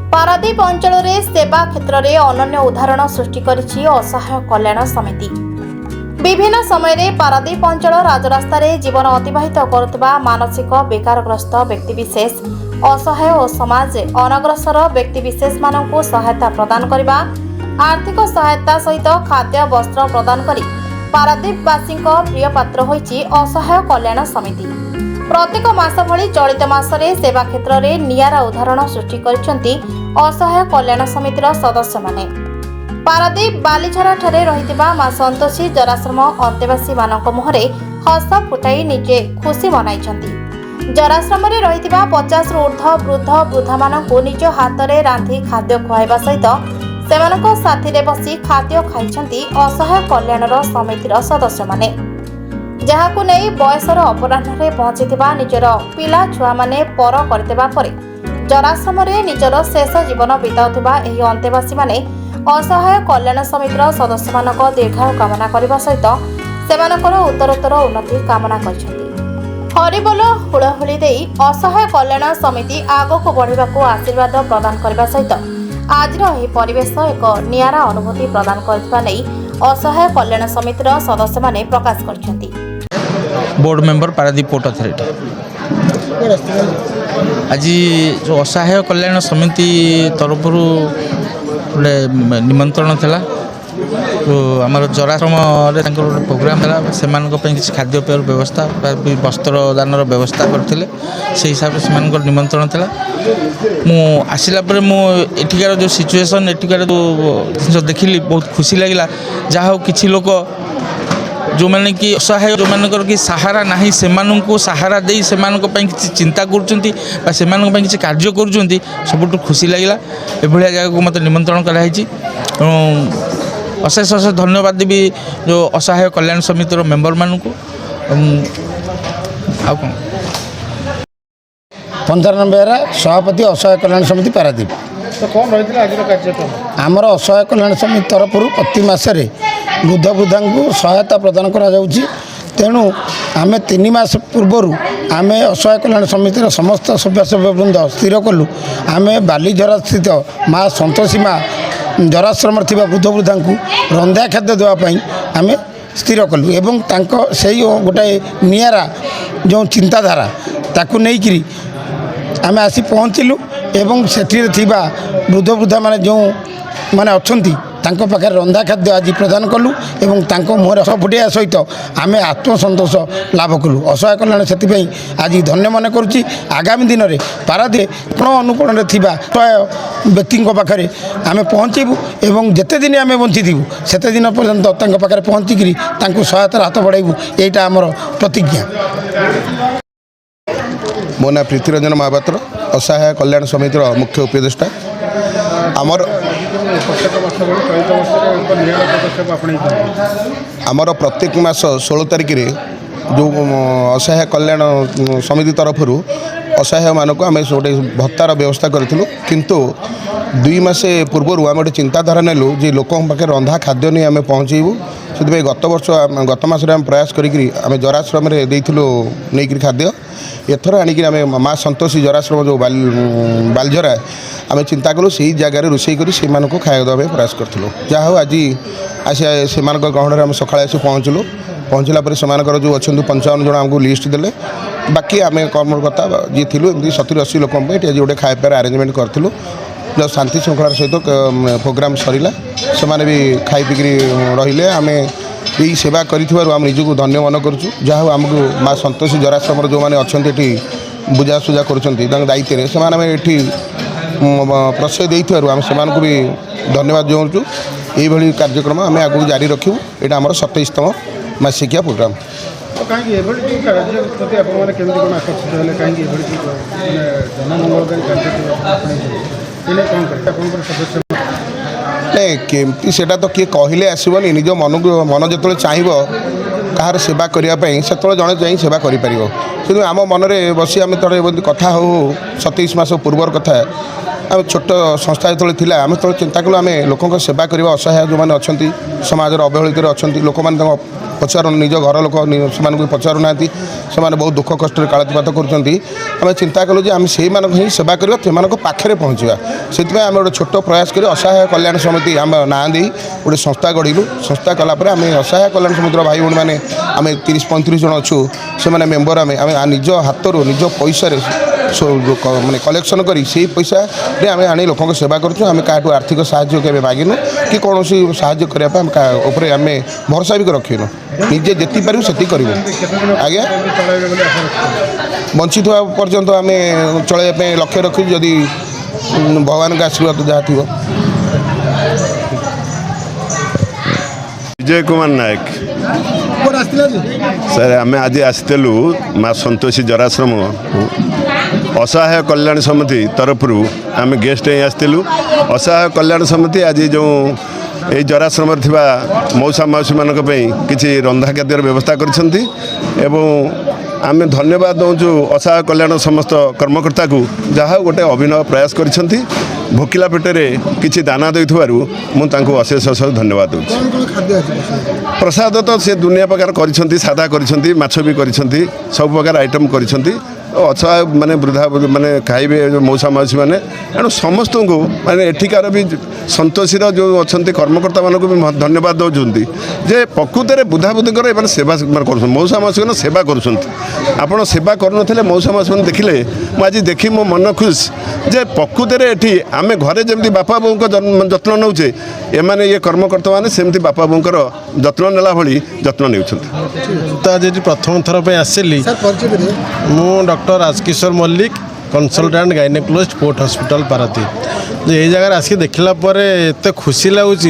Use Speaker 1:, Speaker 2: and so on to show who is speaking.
Speaker 1: पारादीप अंचल में सेवा क्षेत्र में अनन्य उदाहरण सृष्टि करिछि असहाय कल्याण समिति। विभिन्न समय रे पारादीप अंचल राजरास्ता रे जीवन अतिबाहित करुवा मानसिक बेकारग्रस्त व्यक्तिविशेष असहाय और समाज अनग्रसर व्यक्तिविशेष मानकु सहायता प्रदान करने आर्थिक सहायता सहित खाद्य वस्त्र प्रदान करी पारादीपवासी प्रिय पात्र होइछि असहाय कल्याण समिति। प्रत्येक मास भली चलित मासरे सेवा क्षेत्र में नियारा उदाहरण सृष्टि करिसेंति असहाय कल्याण समितिर सदस्य माने। पारादीप बालीझरा ठारे रहितिबा मां संतोषी जराश्रम अंतेवासी मानक मुहरे हस फुटाई निजे खुशी मनाइछंती। जराश्रम रे रहितिबा 50 रु ऊर्ध्व वृद्ध वृद्धा मानकु निज हाथ रे रांधि खाद्य खुआइबा सहित सेमानक साथी रे बसी खाद्य खाइछंती असहाय कल्याणर समितिर सदस्य माने। जहाकु नै बयसर अपराह्न पहुंचीथिबा निजर पिला छुआ माने पर करदेबा परे जराश्रम रे निजर शेष जीवन बिताउथिबा एही अंतेवासी माने असहाय कल्याण समितिर सदस्य मानक दीर्घायु कामना करने सहित सेमानकर उत्तरोत्तर उन्नति कामना करछंती। हरिबोल हुलहुली देई असहाय कल्याण समिति आगको बढ़िबाकू आशीर्वाद प्रदान करने सहित आजिर एही परिवेश एक नियारा अनुभूति प्रदान करथिबा नै असहाय कल्याण समितिर सदस्य माने प्रकाश करछंती।
Speaker 2: Board member Paradip port authority आज जो असहाय कल्याण समिति तरफ गोटे निमंत्रण था तो आम जराश्रम प्रोग्राम था से किसी खाद्यपेय व्यवस्था वस्त्र दानर व्यवस्था करते से हिसाब से निमंत्रण था। मु आसला मुझार जो सिचुएसन एठिकार जो जिन देखिली बहुत खुशी लगे जहाँ किसी लोक जो मैंने कि असहाय जो मानकर कि सहारा नहीं से सहारा दे से किसी चिंता कर किसी कार्य कर सब खुशी लगे एभलिया जगह को मत निमंत्रण कराई। अशेष अशेष धन्यवाद देवी जो असहाय कल्याण समितिर मेंबर मानक। आ कौन
Speaker 3: 15 बेहरा सभापति असहाय कल्याण समिति पारादीप।
Speaker 4: तो कौन रही आज कार्यक्रम
Speaker 3: आमर असहाय कल्याण समिति तरफ प्रति मासरे वृद्ध वृद्धा को सहायता प्रदान करा जाउछि। तेणु आम 3 मास पूर्वर आम असहाय कल्याण समितिर समस्त सदस्यवृंद स्थिर कलु आम बालीझरा स्थित माँ संतोषी माँ जराश्रम थी वृद्ध वृद्धा को रंधा खाद्य देवाई आम स्थिर कलु एवं से गोटे नियारा जो चिंताधारा ताकू नहीं आम आसी पहुँचलु एवं सेठी वृद्ध वृद्धा माने जो माने अच्छी पाखे रंधा खाद्य आज प्रदान कलु एवं मुहर हस फुटाइवा सहित आम आत्मसंतोष लाभ कलु। असहाय कल्याण से आज धन्य मन करुच्ची। आगामी दिन में पारादीप अनुकूल में व्यक्ति पाखे आम पहुँचबू एवं जिते दिन आम बंची सेते दिन पर्यंत पाखे पहुँचिकी सहायतार हाथ बढ़ाइबू यहीटा आमर प्रतिज्ञा।
Speaker 5: मो ना प्रीतिरंजन महापात्र असहाय कल्याण समितिर मुख्य उपदेष्टा। आमर प्रत्येक मास 16 तारिख रे जो असहाय कल्याण समिति तरफ असहाय मानक आम गोटे भत्तार व्यवस्था करूँ किंतु 2 मास पूर्व आम गोटे चिंताधारा नेलु जे लोक पाखे रंधा खाद्य नहीं आम पहुँचेबू से गत मास आम प्रयास करें जराश्रम नहीं खाद्य एथर आणिक आम माँ संतोषी जराश्रम जो बालझरा आम चिंता कलु से जगार रोषे कर खाया देवा प्रयास करूँ। जहाँ आज आस से गहण आम सका पहुँचलु पहुँचला से जो अच्छा 55 जन आमको लिस्ट देले बाकी आम कर्मकर्ता जी थी 70-80 लोक आज गोटे खाइबार आरेंजमेंट करूँ जो शांति श्रृंखलार सहित प्रोग्राम सरला से भी खाई पीकरी रहिले आम यही सेवा करूँ निजक धन्य मन करुँ। जहाँ आमको माँ संतोषी जराश्रम जो मैंने अच्छा बुझासुझा कर दायित्व से प्रश्रय देइथिबारु आम सेमानकु भी धन्यवाद जनाऊँ। यही कार्यक्रम आम आगू जारी रखू। यहाँ आम 27तम मासिकिया प्रोग्राम। केमती सेटा तो किए कहले आसबनी निज मन जो चाहब कहार सेवा करने से जड़े जा सेवा कर କିନ୍ତୁ ଆମ ମନରେ ବସି ଆମେ ଥରେ ଏମିତି କଥା ହଉ 27 ମାସ ପୂର୍ବର କଥା ଆମେ ଛୋଟ ସଂସ୍ଥା ଯେତେବେଳେ ଥିଲା ଆମେ ଯେତେବେଳେ ଚିନ୍ତା କଲୁ ଆମେ ଲୋକଙ୍କ ସେବା କରିବା ଅସହାୟ ଯେଉଁମାନେ ଅଛନ୍ତି ସମାଜର ଅବହେଳିତରେ ଅଛନ୍ତି ଲୋକମାନେ ତାଙ୍କ ପଚାରୁ ନିଜ ଘର ଲୋକ ସେମାନଙ୍କୁ ପଚାରୁନାହାନ୍ତି ସେମାନେ ବହୁତ ଦୁଃଖ କଷ୍ଟରେ କାଳାତିପାତ କରୁଛନ୍ତି ଆମେ ଚିନ୍ତା କଲୁ ଯେ ଆମେ ସେଇମାନଙ୍କୁ ହିଁ ସେବା କରିବା ସେମାନଙ୍କ ପାଖରେ ପହଞ୍ଚିବା ସେଥିପାଇଁ ଆମେ ଗୋଟେ ଛୋଟ ପ୍ରୟାସ କରି ଅସହାୟ କଲ୍ୟାଣ ସମିତି ଆମ ନାଁ ଦେଇ ଗୋଟେ ସଂସ୍ଥା ଗଢ଼ିଲୁ ସଂସ୍ଥା କଲା ପରେ ଆମେ ଅସହାୟ କଲ୍ୟାଣ ସମିତିର ଭାଇ ଭଉଣୀମାନେ ଆମେ 30-35 ଜଣ ଅଛୁ ସେମାନେ ମେମ୍ବର ଆମେ ନିଜ ହାତରୁ ନିଜ ପଇସାରେ ମାନେ କଲେକ୍ସନ୍ କରି ସେଇ ପଇସାରେ ଆମେ ଆଣି ଲୋକଙ୍କ ସେବା କରୁଛୁ ଆମେ କାହାଠୁ ଆର୍ଥିକ ସାହାଯ୍ୟ କେବେ ମାଗିନୁ କି କୌଣସି ସାହାଯ୍ୟ କରିବା ପାଇଁ ଆମେ ଉପରେ ଆମେ ଭରସା ବି ରଖିନୁ ନିଜେ ଯେତିକି ପାରିବୁ ସେତିକି କରିବୁ ଆଜ୍ଞା ବଞ୍ଚିଥିବା ପର୍ଯ୍ୟନ୍ତ ଆମେ ଚଳାଇବା ପାଇଁ ଲକ୍ଷ୍ୟ ରଖିଛୁ ଯଦି ଭଗବାନଙ୍କ ଆଶୀର୍ବାଦ ଯାହା ଥିବ।
Speaker 6: विजय कुमार नायक सर आम आज आसलु माँ सतोषी जराश्रम असहाय कल्याण समिति तरफ आम गेस्ट ही आसलु असहाय कल्याण समिति आज जो ये जराश्रम मौसा मौसी मान किसी रंधा खाद्यर व्यवस्था करिसेंती एवं आम धन्यवाद दौचु असहाय कल्याण समस्त कर्मकर्ता को जहाँ गोटे अभिनव प्रयास करिसेंती भोकिला पेटे किसी दाना देथुवारु मुझे अशेष अशेष धन्यवाद दूँ। प्रसाद तो से दुनिया प्रकार करिसेंती सादा करिसेंती माछ भी करिसेंती सब प्रकार आइटम करिसेंती असहाय माने वृद्धा माने खाइबे मौसा मौसी मैंने एणु समस्त को माने एठिकार भी संतोषीर जो अच्छा कर्मकर्ता मानक भी धन्यवाद दौरान जे प्रकृत में बुधा बुद्धिकर एने सेवा कर मौसा मौसी सेवा कर सेवा करूँ मौसा मौसी मैंने देखिले मुझे देखी मो मन खुश जे प्रकृत में एटी आम घरे जमी बापा बों जत्न नौचे एमाने ये कर्मकर्ता मैंने सेमती बापा बोंकर जत्न नेला भली जत्न ने
Speaker 4: तो आज प्रथम थर पे आसिली मु doctor Rajkishore Mallick consultant gynaecologist port hospital Paradip ये जगह आसिक देखला एत खुशी लगुच